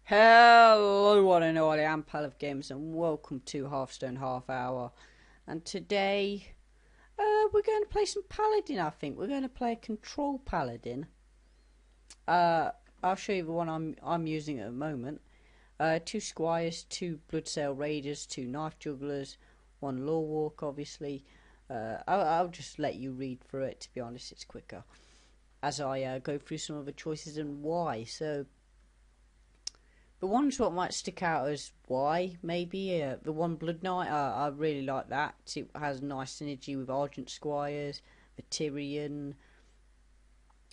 Hello, one and all. I am Paladin Games, and welcome to Hearthstone Hearth Hour. And today, we're going to play some Paladin. I think we're going to play a control Paladin. I'll show you the one I'm using at the moment. Two Squires, two Bloodsail Raiders, two Knife Jugglers, one Law Walk. Obviously, I'll just let you read through it. To be honest, it's quicker as I go through some of the choices and why. So. The ones what might stick out as why, maybe, the one Blood Knight, I really like that. It has nice synergy with Argent Squires, the Tyrion,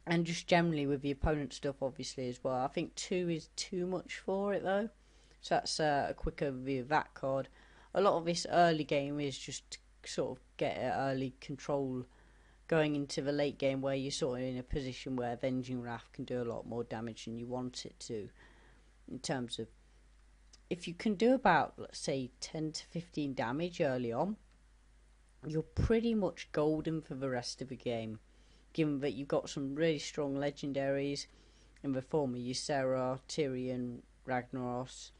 and just generally with the opponent stuff, obviously, as well. I think 2 is too much for it, though. So that's a quick overview of that card. A lot of this early game is just to sort of get early control going into the late game where you're sort of in a position where Avenging Wrath can do a lot more damage than you want it to. In terms of, if you can do about, let's say, 10 to 15 damage early on, you're pretty much golden for the rest of the game, given that you've got some really strong legendaries in the form of Ysera, Tyrion, Ragnaros,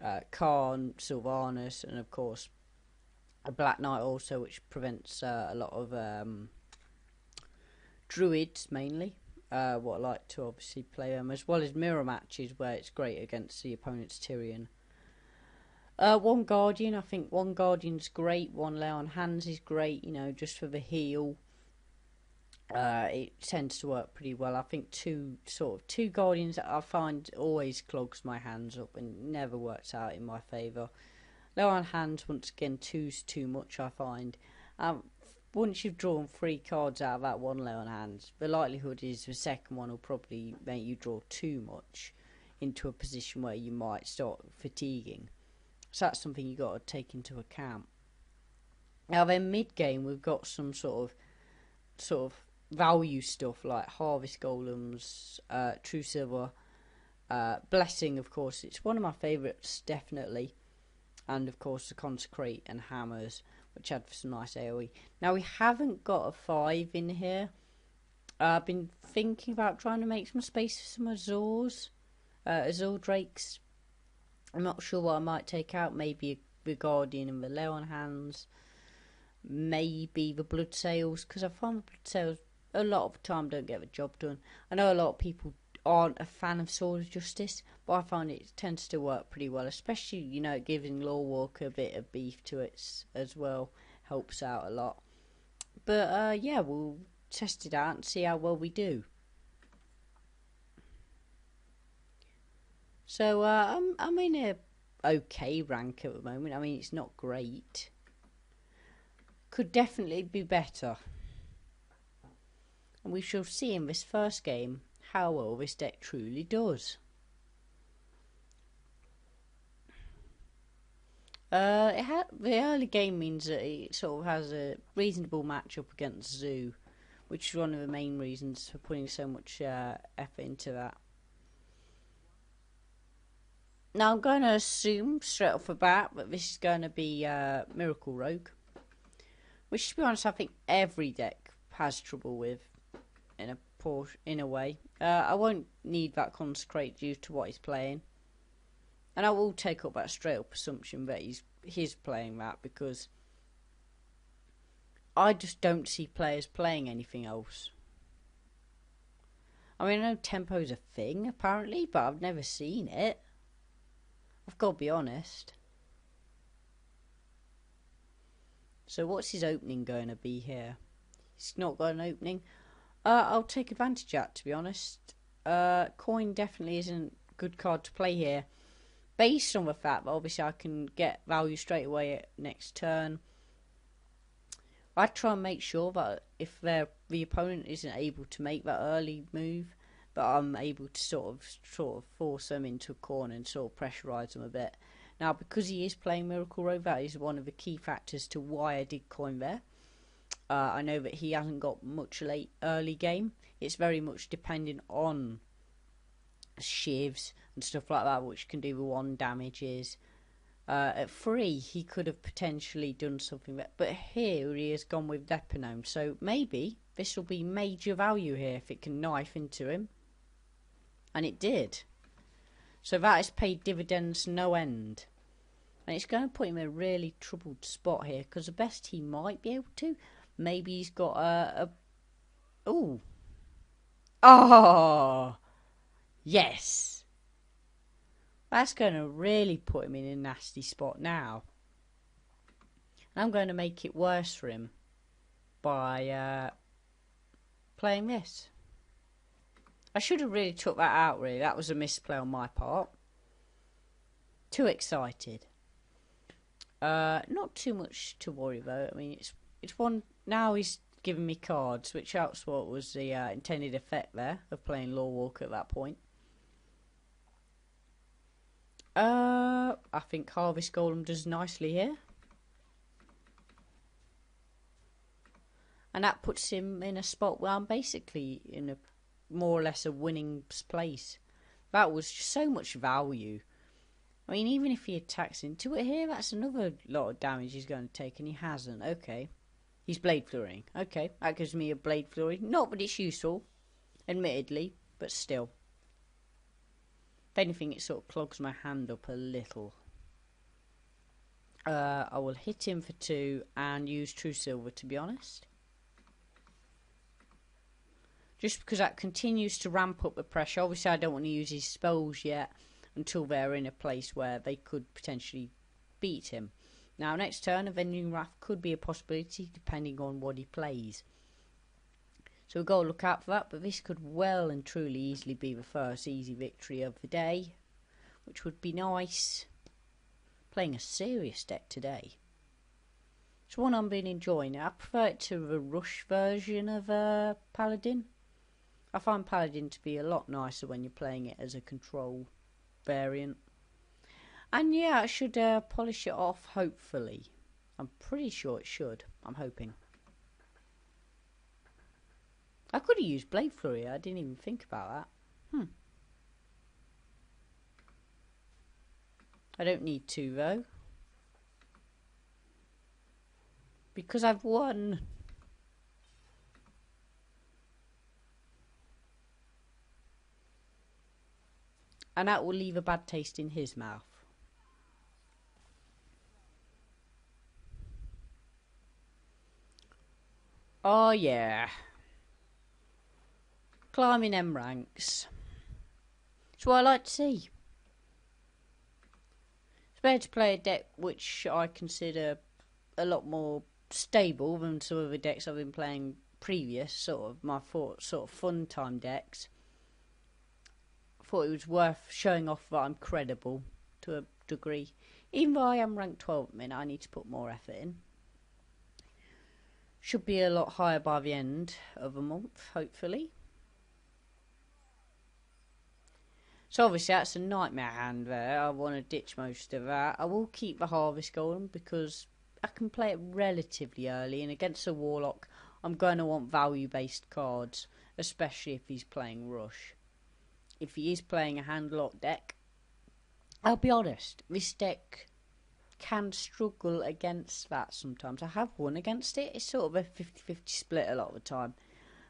Kharn, Sylvanas, and of course a Black Knight also, which prevents a lot of druids mainly. What I like to obviously play them, as well as mirror matches where it's great against the opponent's Tyrion. One Guardian, I think one Guardian's great, one Lay on Hands is great, you know, just for the heal. It tends to work pretty well. I think two Guardians I find always clogs my hands up and never works out in my favour. Lay on Hands, once again, 2's too much, I find. Once you've drawn 3 cards out of that one Lay on Hands, the likelihood is the second one will probably make you draw too much into a position where you might start fatiguing. So that's something you've got to take into account. Now then, mid-game we've got some sort of value stuff like Harvest Golems, True Silver, Blessing, of course. It's one of my favourites, definitely. And of course the Consecrate and Hammers, which had some nice AoE. Now we haven't got a 5 in here. I've been thinking about trying to make some space for some Azors, Azor Drakes. I'm not sure what I might take out. Maybe the Guardian and the Lay on Hands. Maybe the Bloodsails, because I find the Bloodsails a lot of the time don't get the job done. I know a lot of people aren't a fan of Sword of Justice, but I find it tends to work pretty well, especially, you know, giving Law Walker a bit of beef to it as well helps out a lot. But yeah, we'll test it out and see how well we do. So I'm in a okay rank at the moment. I mean, it's not great. Could definitely be better. And we shall see in this first game how well this deck truly does. The early game means that it sort of has a reasonable matchup against Zoo, which is one of the main reasons for putting so much effort into that. Now I'm going to assume straight off the bat that this is going to be Miracle Rogue, which, to be honest, I think every deck has trouble with in a way. I won't need that Consecrate due to what he's playing, and I will take up that straight up assumption that he's playing that, because I just don't see players playing anything else. I mean, I know tempo's a thing apparently, but I've never seen it. I've got to be honest. So what's his opening going to be here? He's not got an opening. I'll take advantage of that, to be honest. Coin definitely isn't a good card to play here, based on the fact that obviously I can get value straight away at next turn. I try and make sure that if the opponent isn't able to make that early move, that I'm able to sort of force them into a corner and sort of pressurise them a bit. Now, because he is playing Miracle Rogue, that is one of the key factors to why I did coin there. I know that he hasn't got much early game. It's very much dependent on shivs and stuff like that, which can do the 1 damages. At 3, he could have potentially done something, but here he has gone with Leponome. So maybe this will be major value here if it can knife into him. And it did. So that has paid dividends no end. And it's going to put him in a really troubled spot here, because the best he might be able to, maybe he's got ooh. Oh! Yes! That's going to really put him in a nasty spot now. And I'm going to make it worse for him by playing this. I should have really took that out, really. That was a misplay on my part. Too excited. Not too much to worry about. I mean, it's one... Now he's giving me cards, which helps what was the intended effect there of playing Lawwalker at that point. I think Harvest Golem does nicely here. And that puts him in a spot where I'm basically in a more or less a winning place. That was just so much value. I mean, even if he attacks into it here, that's another lot of damage he's going to take, and he hasn't. Okay. He's Blade Flurrying. Okay, that gives me a Blade Flurry. Not that it's useful, admittedly, but still. If anything, it sort of clogs my hand up a little. I will hit him for 2 and use True Silver, to be honest. Just because that continues to ramp up the pressure. Obviously, I don't want to use his spells yet until they're in a place where they could potentially beat him. Now, next turn, Avenging Wrath could be a possibility depending on what he plays. So we've got to look out for that, but this could well and truly easily be the first easy victory of the day, which would be nice. Playing a serious deck today. It's one I've been enjoying. I prefer it to the Rush version of Paladin. I find Paladin to be a lot nicer when you're playing it as a control variant. And yeah, I should polish it off, hopefully. I'm pretty sure it should. I'm hoping. I could have used Blade Flurry. I didn't even think about that. I don't need to, though. Because I've won. And that will leave a bad taste in his mouth. Oh yeah. Climbing M ranks. It's what I like to see. It's better to play a deck which I consider a lot more stable than some of the decks I've been playing previous, sort of my sort of fun time decks. Thought it was worth showing off that I'm credible to a degree. Even though I am ranked 12 at the minute, I need to put more effort in. Should be a lot higher by the end of the month, hopefully. So obviously that's a nightmare hand there. I want to ditch most of that. I will keep the Harvest Golem because I can play it relatively early, and against a Warlock I'm going to want value-based cards, especially if he's playing Rush. If he is playing a hand-lock deck, I'll be honest, this deck can struggle against that sometimes. I have won against it. It's sort of a 50-50 split a lot of the time,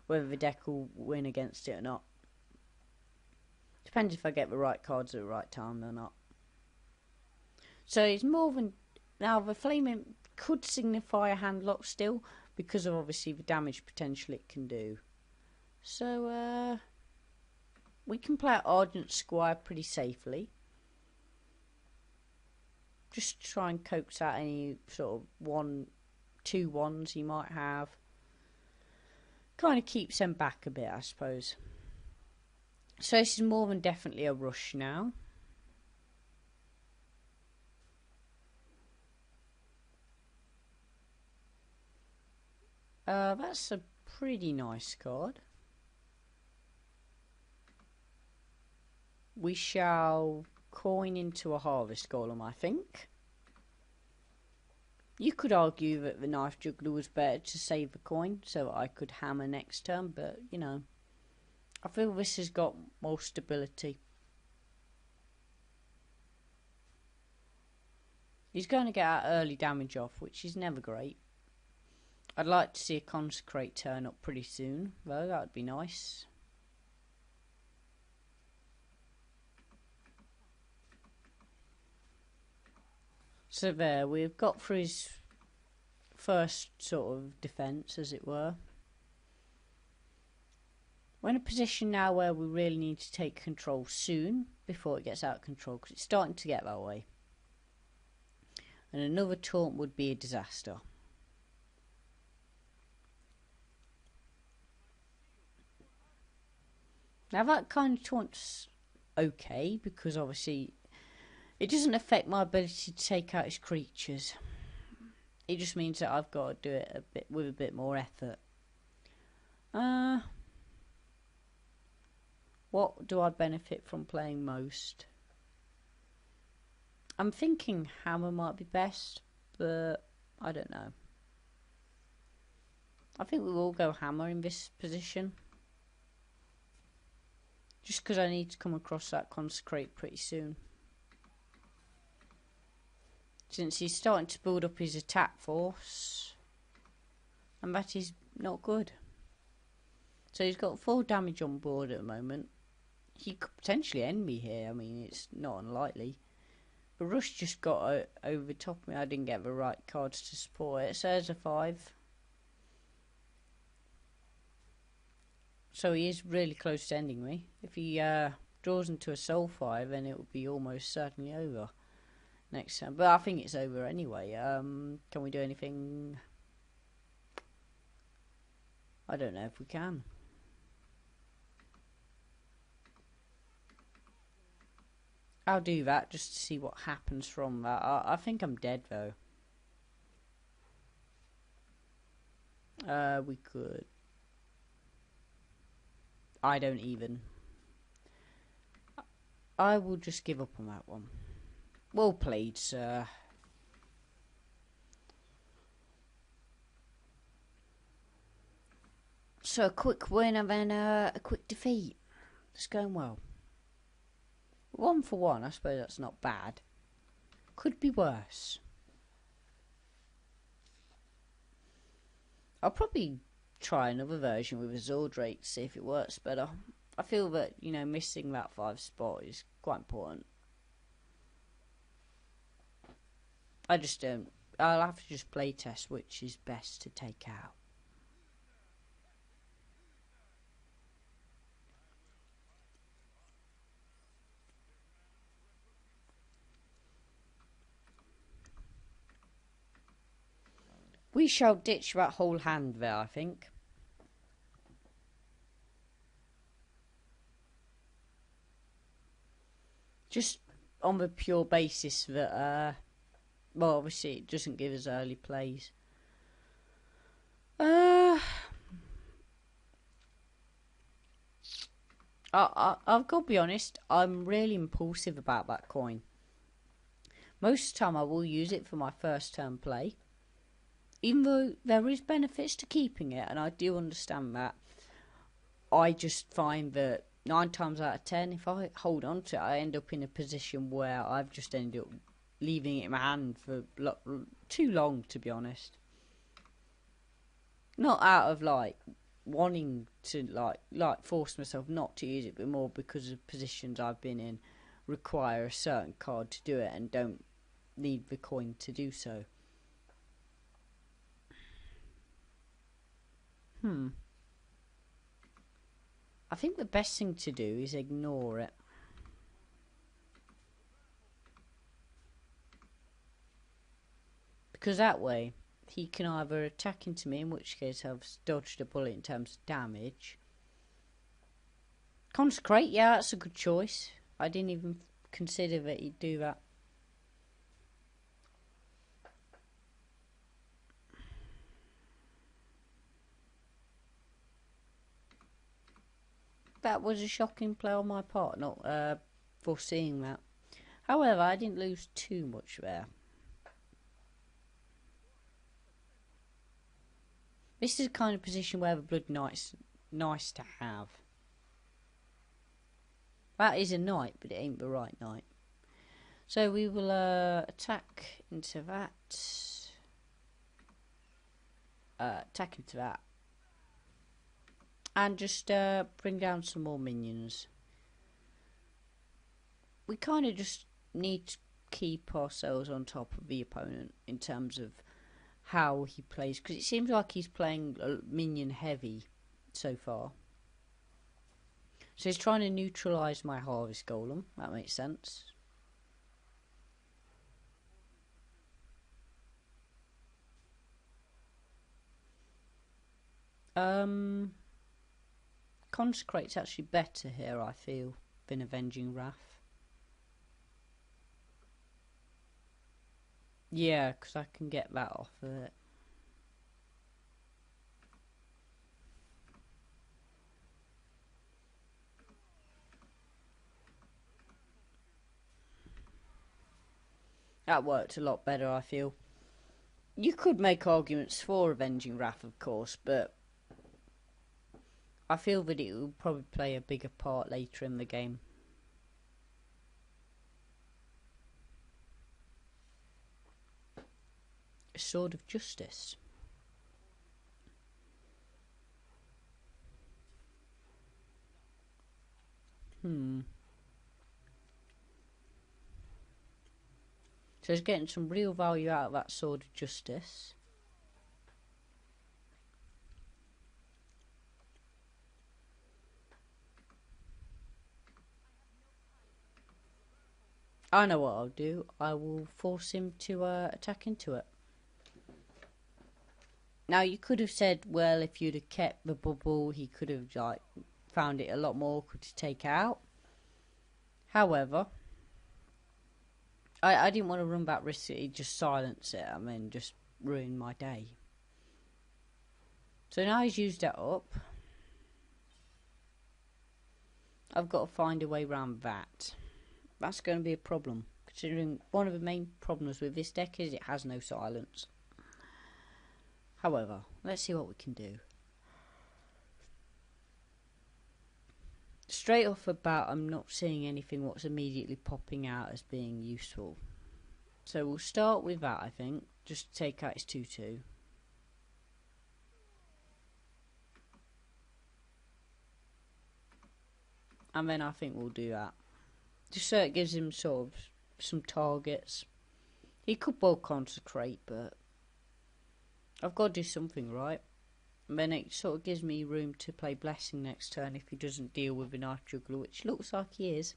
whether the deck will win against it or not. Depends if I get the right cards at the right time or not. So it's more than... Now, the Flaming could signify a hand lock still, because of obviously the damage potential it can do. So, we can play Ardent Squire pretty safely. Just try and coax out any sort of 2 1s he might have. Kind of keeps them back a bit, I suppose. So this is more than definitely a rush now. That's a pretty nice card. We shall coin into a Harvest Golem, I think. You could argue that the Knife Juggler was better to save the coin so that I could hammer next turn, but, you know, I feel this has got more stability. He's going to get our early damage off, which is never great. I'd like to see a Consecrate turn up pretty soon, though. That would be nice. So there, we've got through his first sort of defence, as it were. We're in a position now where we really need to take control soon, before it gets out of control, because it's starting to get that way. And another taunt would be a disaster. Now that kind of taunt's okay, because obviously it doesn't affect my ability to take out his creatures. It just means that I've got to do it with a bit more effort. What do I benefit from playing most? I'm thinking hammer might be best, but I don't know. I think we will go hammer in this position. Just because I need to come across that consecrate pretty soon. Since he's starting to build up his attack force. And that is not good. So he's got 4 damage on board at the moment. He could potentially end me here. I mean, it's not unlikely. But Rush just got over the top of me. I didn't get the right cards to support it. So there's a 5. So he is really close to ending me. If he draws into a Soul 5, then it will be almost certainly over next time. But I think it's over anyway. Can we do anything? I don't know if we can. I'll do that just to see what happens from that. I think I'm dead though. We could. I don't even. I will just give up on that one. Well played, sir. So a quick win and then a quick defeat. It's going well. 1 for 1, I suppose that's not bad. Could be worse. I'll probably try another version with a Zordrake to see if it works better. I feel that, you know, missing that 5 spot is quite important. I just don't. I'll have to just play test which is best to take out. We shall ditch that whole hand there, I think. Just on the pure basis that, well, obviously it doesn't give us early plays. I've got to be honest, I'm really impulsive about that coin. Most of the time I will use it for my first turn play. Even though there is benefits to keeping it, and I do understand that, I just find that 9 times out of 10, if I hold on to it, I end up in a position where I've just ended up leaving it in my hand for too long, to be honest. Not out of like wanting to like force myself not to use it, but more because of positions I've been in require a certain card to do it and don't need the coin to do so. I think the best thing to do is ignore it. Because that way, he can either attack into me, in which case I've dodged a bullet in terms of damage. Consecrate, yeah, that's a good choice. I didn't even consider that he'd do that. That was a shocking play on my part, not foreseeing that. However, I didn't lose too much there. This is the kind of position where the Blood Knight's nice to have. That is a knight, but it ain't the right knight. So we will attack into that. Attack into that. And just bring down some more minions. We kind of just need to keep ourselves on top of the opponent in terms of how he plays, because it seems like he's playing minion heavy so far. So he's trying to neutralise my Harvest Golem. That makes sense. Consecrate's actually better here, I feel, than Avenging Wrath. Yeah, because I can get that off of it. That worked a lot better, I feel. You could make arguments for Avenging Wrath, of course, but I feel that it will probably play a bigger part later in the game. A Sword of Justice. So he's getting some real value out of that Sword of Justice. I know what I'll do. I will force him to attack into it. Now, you could have said, well, if you'd have kept the bubble, he could have like found it a lot more awkward to take out. However, I didn't want to run that risk. He'd just silence it. I mean, just ruin my day. So now he's used that up. I've got to find a way around that. That's going to be a problem, considering one of the main problems with this deck is it has no silence. However, let's see what we can do. Straight off the bat, I'm not seeing anything what's immediately popping out as being useful. So we'll start with that, I think, just to take out his 2-2. And then I think we'll do that. Just so it gives him sort of some targets. He could well consecrate, but I've got to do something, right? And then it sort of gives me room to play Blessing next turn if he doesn't deal with a Knife Juggler, which looks like he is.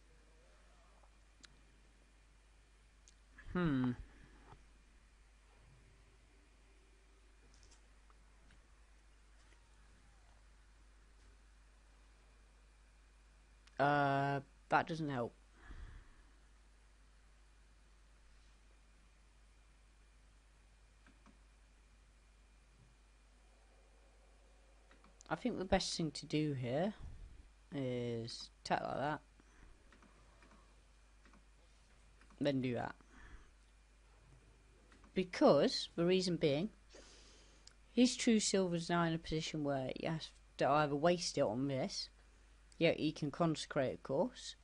That doesn't help. I think the best thing to do here is attack like that. Then do that. Because, the reason being, his True Silver's now in a position where he has to either waste it on this. Yeah, he can consecrate, of course.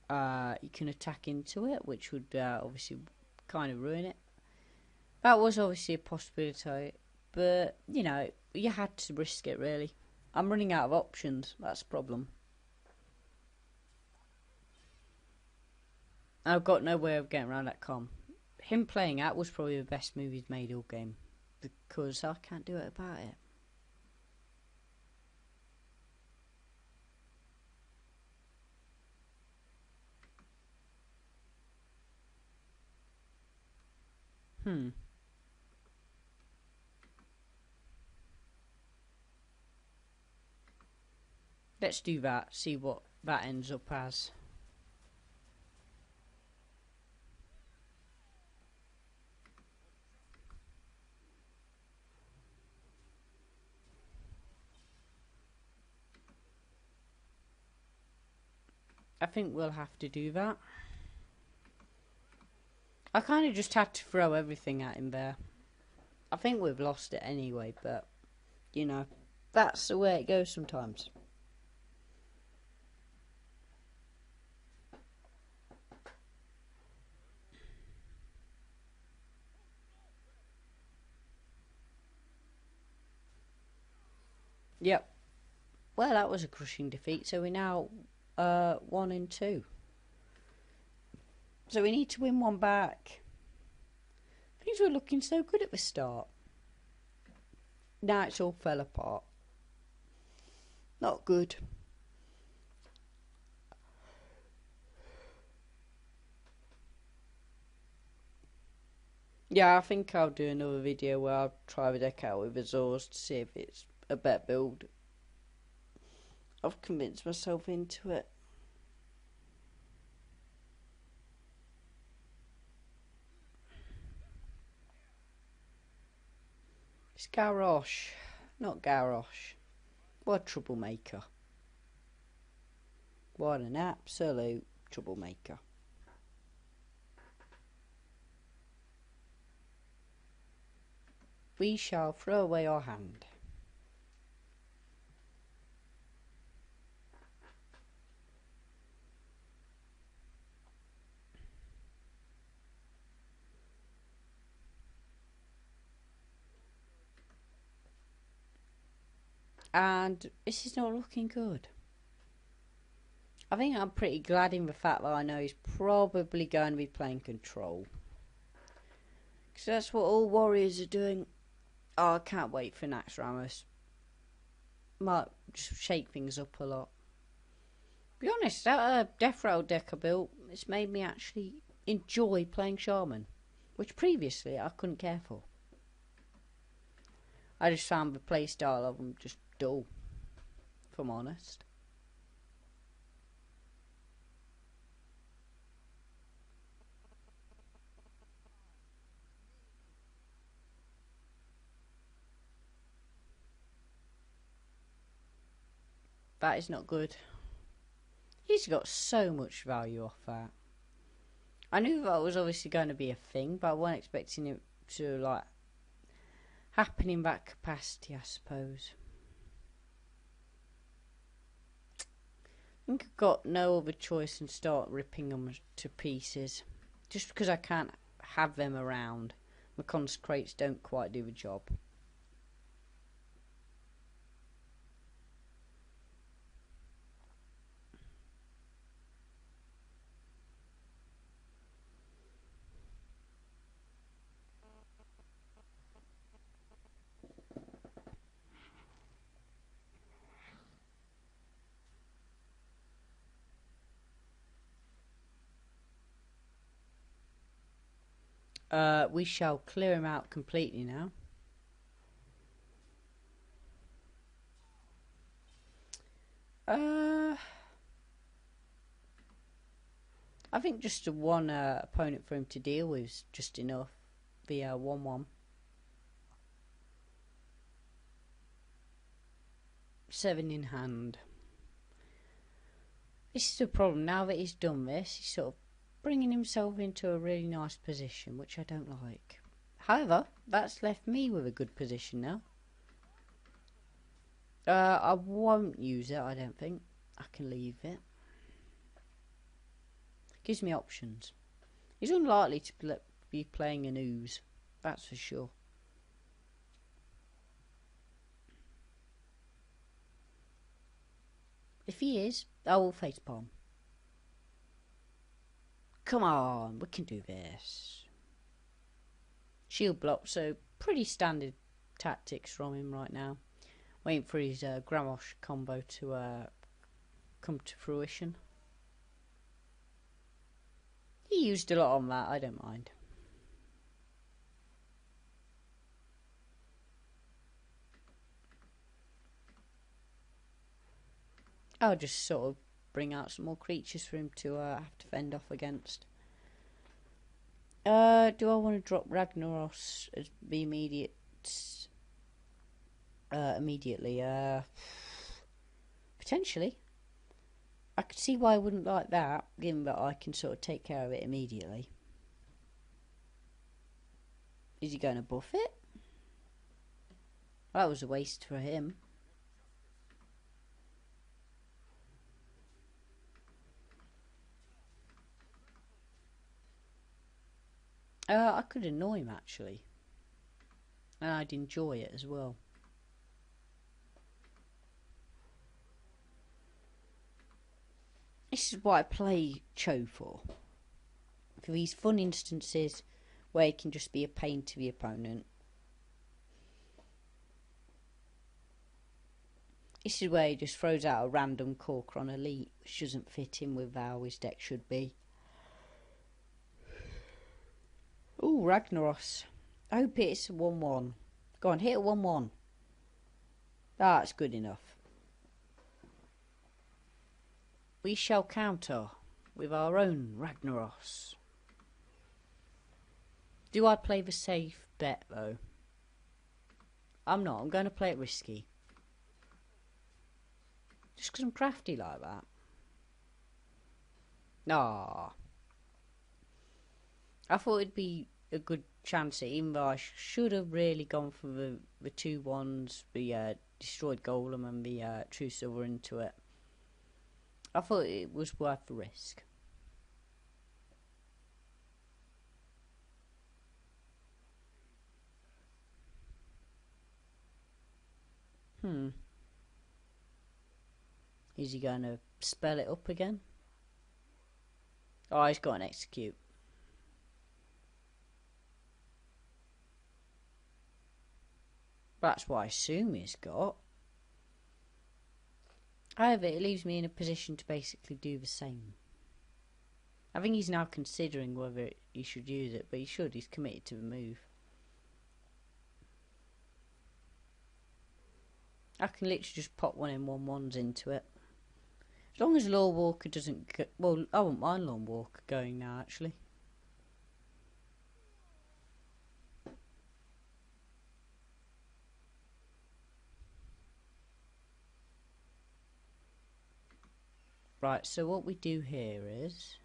You can attack into it, which would obviously kind of ruin it. That was obviously a possibility, but, you know, you had to risk it, really. I'm running out of options, that's the problem. I've got no way of getting around that com. Him playing out was probably the best move he's made all game, because I can't do it about it. Let's do that, see what that ends up as. I think we'll have to do that. I kind of just had to throw everything at him there. I think we've lost it anyway, but, you know, that's the way it goes sometimes. Yep. Well, that was a crushing defeat, so we're now 1-2. So we need to win one back. Things were looking so good at the start. Now it's all fell apart. Not good. Yeah, I think I'll do another video where I'll try the deck out with Azores to see if it's a better build. I've convinced myself into it. It's Garrosh, not Garrosh. What a troublemaker. What an absolute troublemaker. We shall throw away our hand. And this is not looking good. I think I'm pretty glad in the fact that I know he's probably going to be playing control. Because that's what all warriors are doing. Oh, I can't wait for Nax Ramos. Might just shake things up a lot. To be honest, that Death Rattle deck I built, it's made me actually enjoy playing Shaman. Which previously I couldn't care for. I just found the playstyle of them just dull, if I'm honest. That is not good. He's got so much value off that. I knew that was obviously going to be a thing, but I wasn't expecting it to like happen in that capacity, I suppose. I think I've got no other choice than start ripping them to pieces. Just because I can't have them around. My consecrates don't quite do the job. We shall clear him out completely now. I think just a one opponent for him to deal with is just enough. The 1-1. 7 in hand. This is the problem. Now that he's done this, he's sort of bringing himself into a really nice position, which I don't like. However, that's left me with a good position now. I won't use it, I don't think. I can leave it. Gives me options. He's unlikely to be playing an ooze, that's for sure. If he is, I will facepalm. Come on, we can do this. Shield block, so pretty standard tactics from him right now. Waiting for his Gramosh combo to come to fruition. He used a lot on that, I don't mind. I'll just sort of bring out some more creatures for him to have to fend off against. Do I want to drop Ragnaros as the immediately? Potentially. I could see why I wouldn't like that, given that I can sort of take care of it immediately. Is he going to buff it? That was a waste for him. I could annoy him actually. And I'd enjoy it as well. This is what I play Cho for. for these fun instances where he can just be a pain to the opponent. This is where he just throws out a random corker on Elite, which doesn't fit in with how his deck should be. Ooh, Ragnaros. I hope it's a 1-1. Go on, hit a 1-1. That's good enough. We shall counter with our own Ragnaros. Do I play the safe bet, though? I'm not. I'm going to play it risky. Just because I'm crafty like that. Ah. I thought it'd be a good chance, even though I should have really gone for the 2-1s, the Destroyed Golem and the True Silver into it. I thought it was worth the risk. Is he going to spell it up again? Oh, he's got an execute. That's what I assume he's got. However, it leaves me in a position to basically do the same. I think he's now considering whether he should use it, but he should. He's committed to the move. I can literally just pop one in 1-1s into it. As long as Lore Walker doesn't go... Well, I wouldn't mind Lore Walker going now, actually. Right, so what we do here is...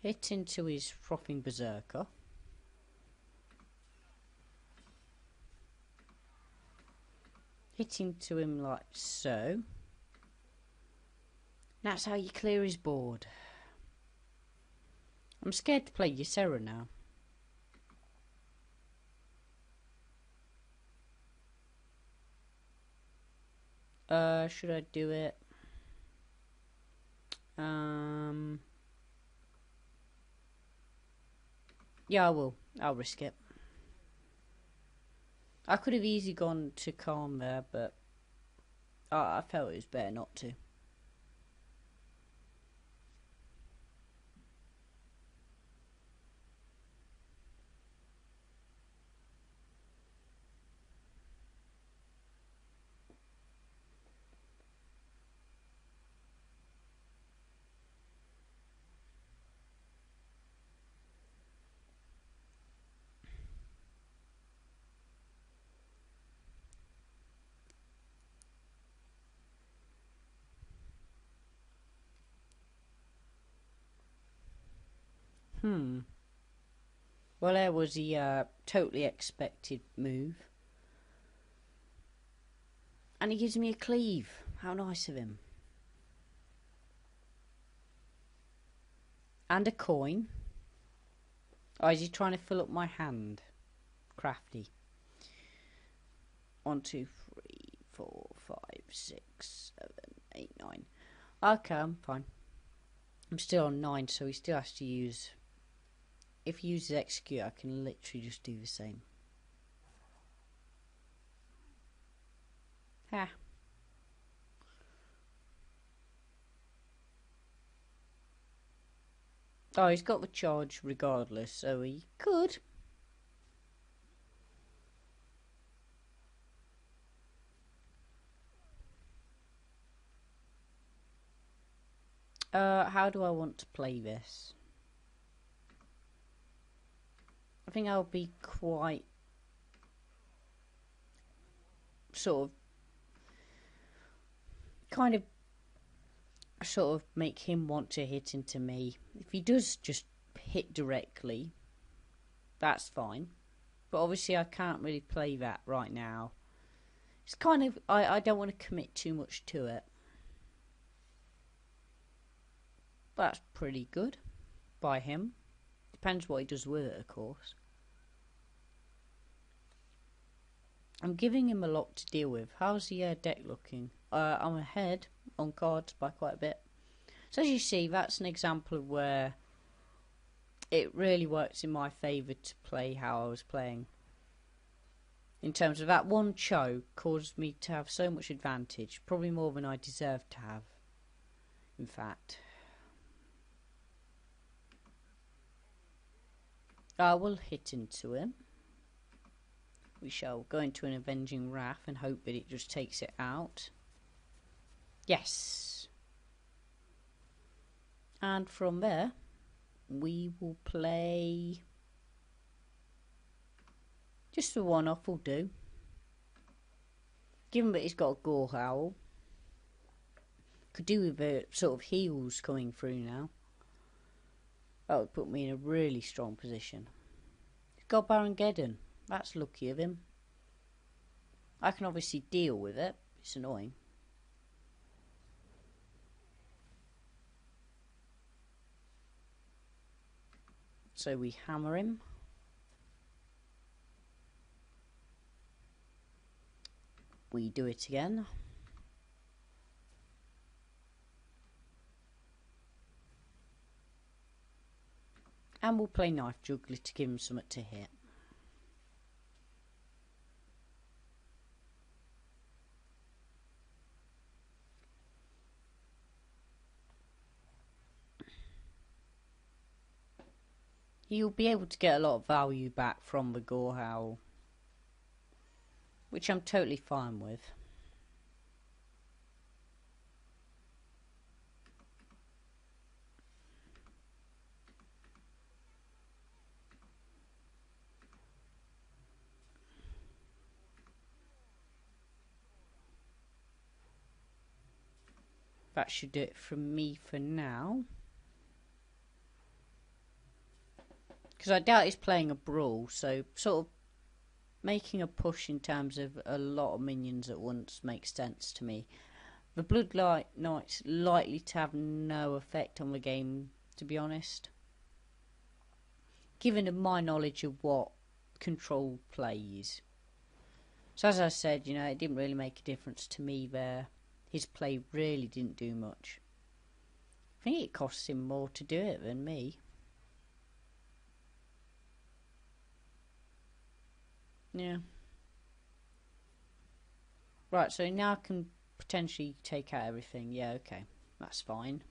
hit into his Frothing Berserker. Hit into him like so. That's how you clear his board. I'm scared to play Ysera now. Should I do it? Yeah, I will. I'll risk it. I could have easily gone to Calm there, but I felt it was better not to. Well, there was the totally expected move. And he gives me a cleave. How nice of him. And a coin. Oh, is he trying to fill up my hand? Crafty. 1, 2, 3, 4, 5, 6, 7, 8, 9. Okay, I'm fine. I'm still on 9, so he still has to use... If he uses execute, I can literally just do the same. Ha. Oh, he's got the charge regardless, so he could. How do I want to play this? I think I'll be quite sort of make him want to hit into me. If he does just hit directly, that's fine. But obviously I can't really play that right now. It's kind of, I don't want to commit too much to it. That's pretty good by him. Depends what he does with it, of course. I'm giving him a lot to deal with. How's the deck looking? I'm ahead on cards by quite a bit. So as you see, that's an example of where it really works in my favour to play how I was playing. In terms of that one choke caused me to have so much advantage, probably more than I deserved to have, in fact. I will hit into him. We shall go into an Avenging Wrath and hope that it just takes it out. Yes. And from there, we will play... just the one off will do. Given that he's got a Gore Howl. Could do with a sort of heals coming through now. That would put me in a really strong position. He's got Barangeddon. That's lucky of him. I can obviously deal with it. It's annoying. So we hammer him. We do it again. And we'll play Knife Juggler to give him something to hit. You'll be able to get a lot of value back from the Gore Howl, which I'm totally fine with. That should do it from me for now. Because I doubt he's playing a brawl, so sort of making a push in terms of a lot of minions at once makes sense to me. The Bloodlight Knight's likely to have no effect on the game, to be honest. Given my knowledge of what control plays. So as I said, you know, it didn't really make a difference to me there. His play really didn't do much. I think it costs him more to do it than me. Yeah. Right, so now I can potentially take out everything. Yeah, okay. That's fine.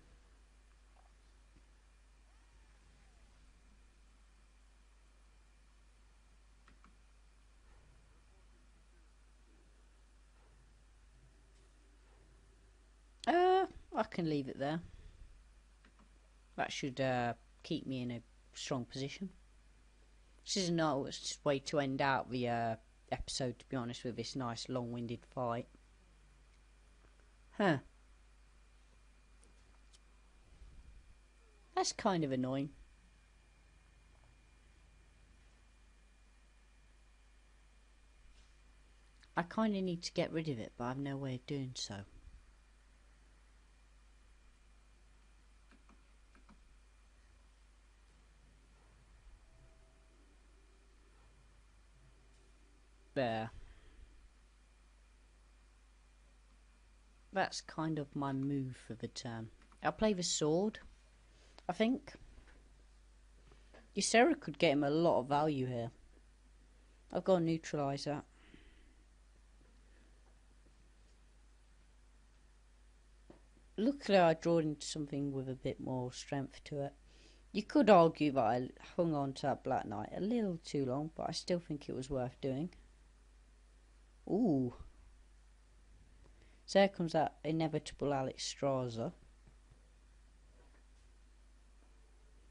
I can leave it there. That should keep me in a strong position. This is a nice way to end out the episode, to be honest, with this nice long-winded fight. Huh. That's kind of annoying. I kind of need to get rid of it, but I have no way of doing so. There. That's kind of my move for the turn. I'll play the sword, I think. Ysera could get him a lot of value here. I've got to neutralise that. Luckily I drew into something with a bit more strength to it. You could argue that I hung on to that Black Knight a little too long, but I still think it was worth doing. Ooh. So there comes that inevitable Alex Straza.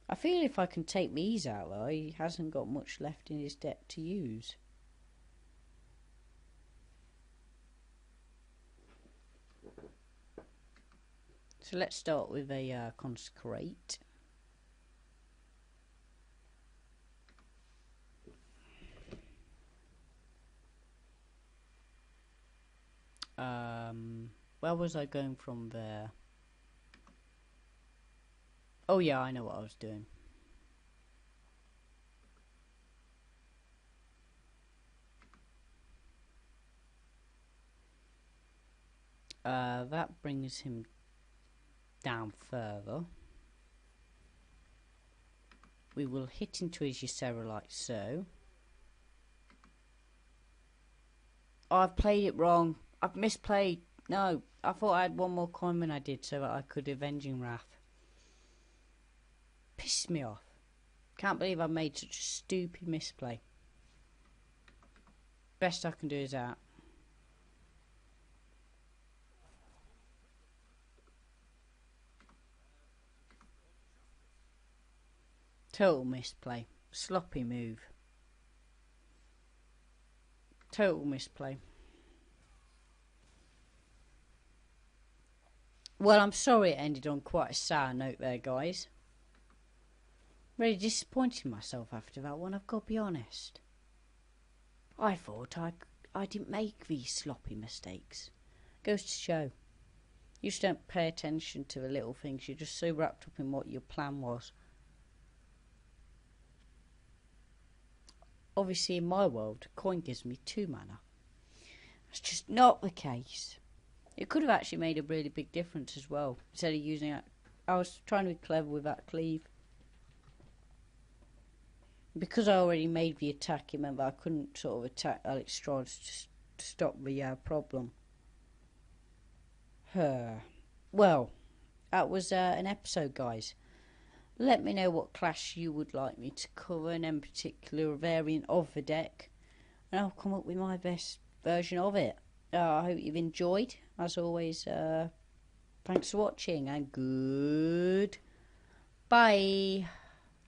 I feel if I can take these out though, he hasn't got much left in his deck to use. So let's start with a Consecrate. Where was I going from there? Oh yeah, I know what I was doing. That brings him down further. We will hit into his Ysera like so. Oh, I've played it wrong. I've misplayed. No, I thought I had one more coin when I did so that I could Avenging Wrath. Pissed me off. Can't believe I made such a stupid misplay. Best I can do is that. Total misplay. Sloppy move. Total misplay. Well, I'm sorry it ended on quite a sour note there, guys. Really disappointed in myself after that one, I've got to be honest. I thought I didn't make these sloppy mistakes. Goes to show. You just don't pay attention to the little things. You're just so wrapped up in what your plan was. Obviously, in my world, a coin gives me 2 mana. That's just not the case. It could have actually made a really big difference as well. Instead of using that, I was trying to be clever with that cleave. Because I already made the attack, it meant that I couldn't sort of attack Alex Strauss to stop the problem. Well, that was an episode, guys. Let me know what clash you would like me to cover, and in particular a variant of the deck, and I'll come up with my best version of it. I hope you've enjoyed. As always, thanks for watching, and goodbye.